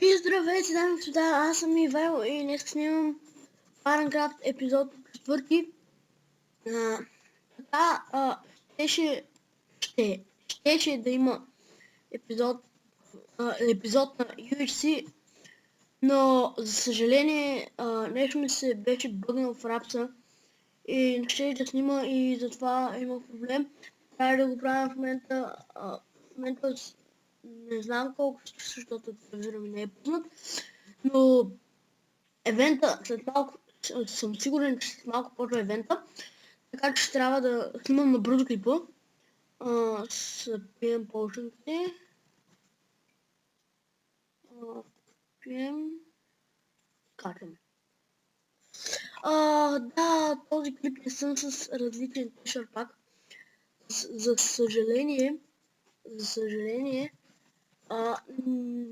И здравейте, дами и господа, аз съм Ивайло и днес снимам Minecraft епизод 4. Така, щеше да има епизод на UHC, но за съжаление нещо ми се беше бъгнал в рапса и не ще да снима и затова имах проблем. Трябва да го правя в момента. В момента не знам колко ще, защото телевизора ми не е пуснат, но евента след малко, съм сигурен, че след малко почва евента, така че ще трябва да снимам на бързо клипа. Пием полшинките. Пием. Качваме. Да, този клип не съм с различен тишър пак. За съжаление,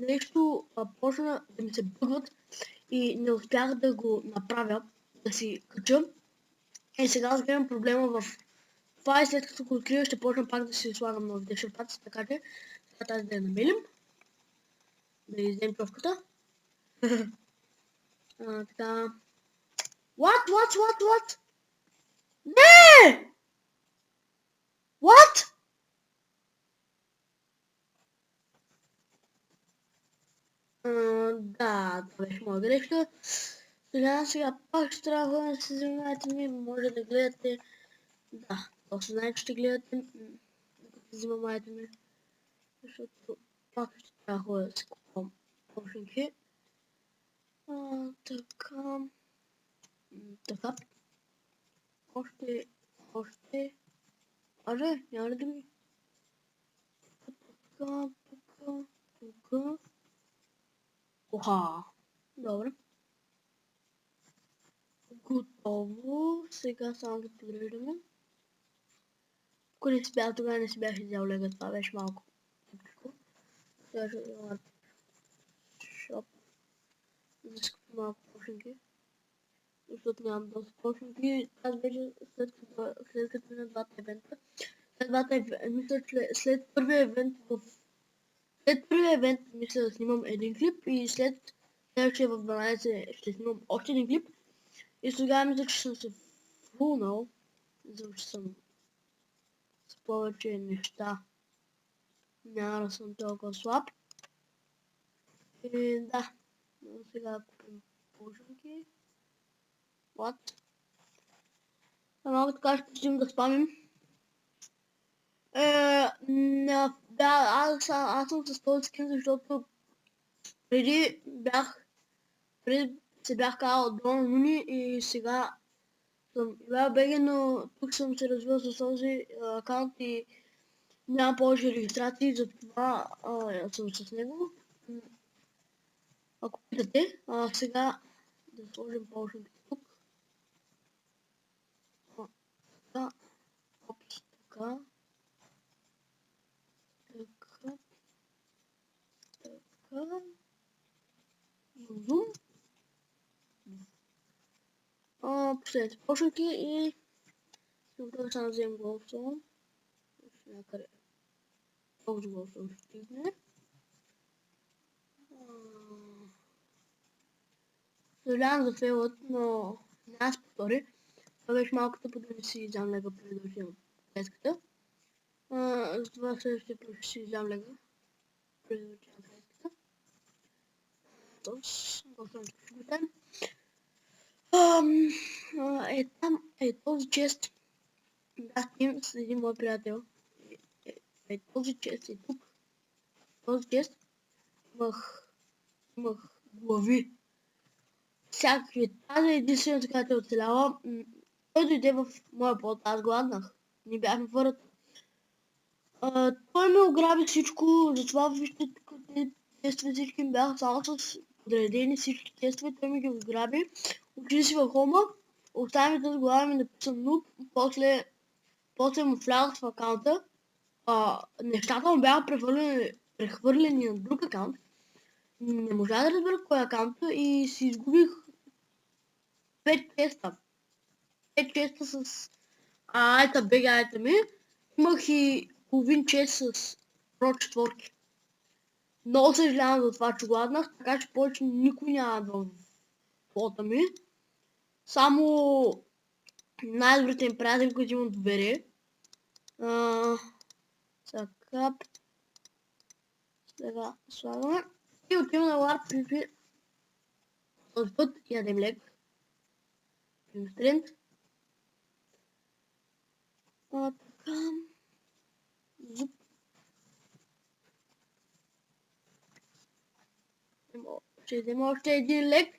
нещо почна да ми се бъгват и не успях да го направя, да си кача. И сега разгледам проблема в това и след като го открия ще почна пак да си слагам новите шарпаци, така че сега тази да я намелим. Да издем човката. Така. What? Не! What? Да, това беше моя грешка. Сега пак ще трябва да се занимавате ми, може да гледате. Да, точно знаете, че ще гледате, докато взимам ми, защото пак ще трябва да си купувам починки. Така. Още. Аре, няма ли да ми? Тук. Оха. Добре. Готово. Сега само да подреждаме. Ако не си бях, тогава не си бях изял лега, това беше малко тъпчко. Сега ще взема шоп. За да скупя малко починки. Защото нямам доста починки. Аз вече след като на двата евента. Мисля, че след първия евент мисля да снимам един клип и след следващия в 12 ще снимам още един клип. И тогава мисля, че съм се фулнал, защото че съм с повече неща. Няма да съм толкова слаб. И да, сега купим пушенки. What? Малко така ще почнем да спамим. Аз съм с този скин, защото преди се бях казал Дрон Муни и сега съм Ивайло БГ, но тук съм се развил с този акаунт и няма повече регистрации, затова съм с него. Ако питате, сега да сложим повече тук. Така, опс, така. Зум. Последните почнати и тук само вземем голстон. Някъде колко голстон ще стигне. Съжалявам за фейлът, но няма се повтори. Това беше малко тъпо да не си изям лега преди да отивам клетката. Затова следващия път ще си изям лега преди да отивам клетката. Голстон ще го дам. Там е този чест. Бях тим с един мой приятел. Този чест е тук. Този чест имах глави. Всякакви. Тази единствено така те оцеляла. Той дойде в моя плод, аз гладнах. Не бяхме върът. Той ме ограби всичко, затова вижте тук тестове всички ми бяха само с подредени всички тестове, той ми ги ограби. Отиде си в хома, остави ми тази глава ми написан нуб, после му влязах в акаунта. Нещата му бяха прехвърлени на друг акаунт. Не можа да разбера кой е акаунта и си изгубих 5 честа. 5 честа с айта ми. Имах и половин чест с про четворки. Много съжалявам за това, че гладнах, така че повече никой няма да в флота ми. Само най-добрите им приятели, които имам доверие. Така, сега слагаме. И отиваме на ларп пипи. Този път ядем лек. Стрент. Така. Зуп. Ще идем още един лек.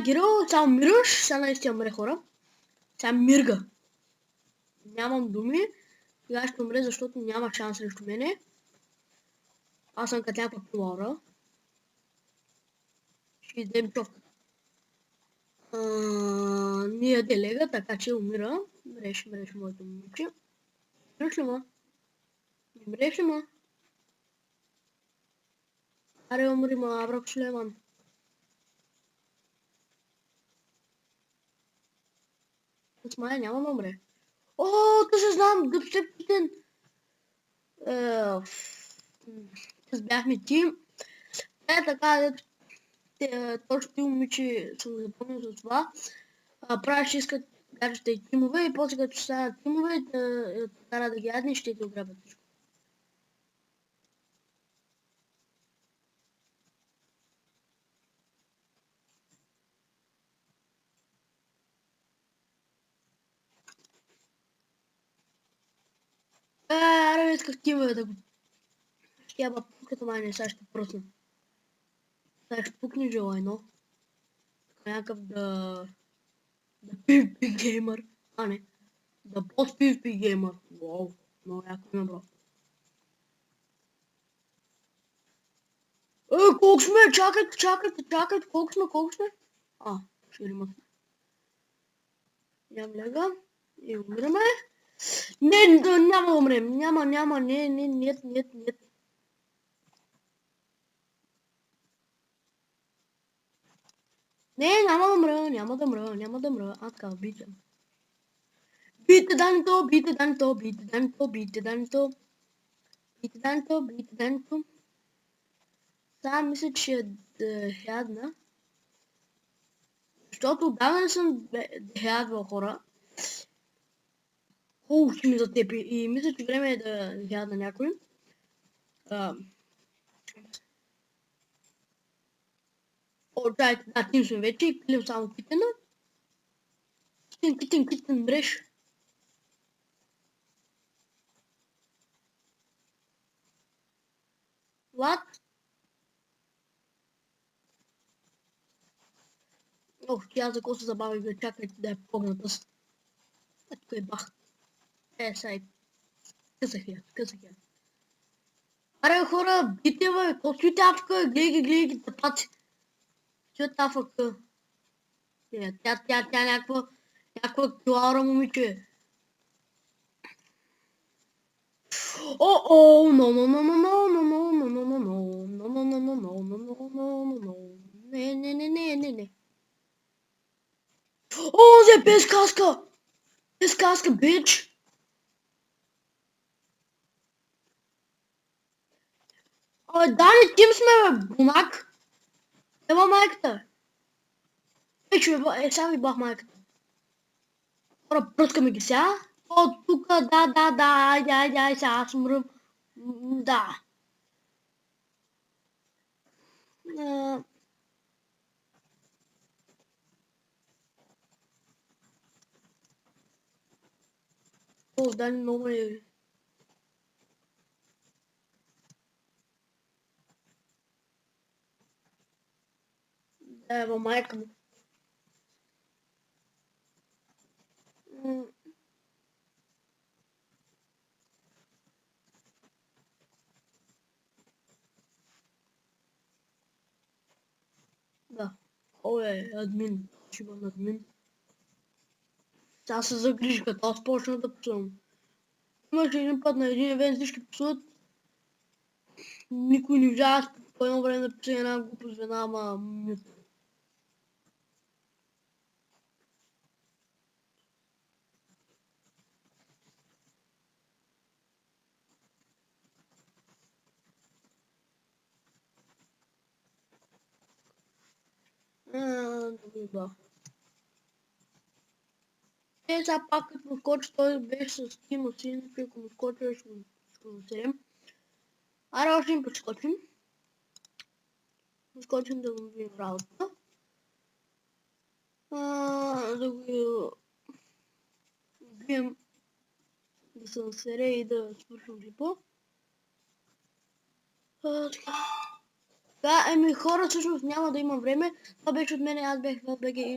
Гиро, само мираш. Сега наистина умре, хора. Сега мирга. Нямам думи. Сега ще умре, защото няма шанс срещу мене. Аз съм като някаква пилора. Ще идем човка. Ние яде лега, така че умира. Мреш, моето момиче. Мреш ли ма? Мреш ли ма? Аре, умри ма, Абрак Сулейман. С Майя няма да умре. О, то се знам, дъбстепитен. Бяхме тим. Така, точно ти момиче съм запомнил за това. Правиш искат гаджета и тимове и после като станат тимове да кара да ги ядне и ще ти ограбят всичко. Аре, исках тимове да го... Ще яба пуката майне, сега ще пръсна. Сега ще пукне желайно. Някакъв да PvP геймър. Не. Да бос PvP геймър. Уау. Много яко име, бро. Колко сме? Чакайте. Колко сме? Ще има. Ям лега. И умираме. Не, няма да умрем. Няма, не, нет. Не, няма да мръ. Така, бийте. Бийте Данито. Сега мисля, че е дехядна. Защото отдавна не съм дехядвал, хора. Ще ми затепи. И мисля, че време е да дехядна някой. Да, тим сме вече и пилим само китена. Китен мреш. What? Тя за какво се забави, да чакайте да я погната. Тук е бах. Сега късах я. Аре хора, бите бе, какво стоите афка? Гледай ги тъпаци. Стоят афка. Тя някаква килаура момиче. Не. Взе без каска! Без каска, бич! Дани, тим сме, бе, бумак! Ева майката! Сега ви бах майката. Хора, пръскаме ги сега. Тука, да, айде, сега аз умръм. Да. Дани много е... Ева майка му. Да. Админ. Ще бъда админ. Сега се загрижи, като аз почна да псувам. Имаше един път на един евент, всички псуват. Никой не взява по едно време да пише една глупост, ама мют. Да. Сега пак като му скочи, той беше с Тима си, иначе ако му скочи, ще го серем. Аре, още им прескочим. Скочим да го видим работата. Да го бием, да се насере и да свършим клипа. Така, хора, всъщност няма да има време. Това беше от мен, аз бях в БГ.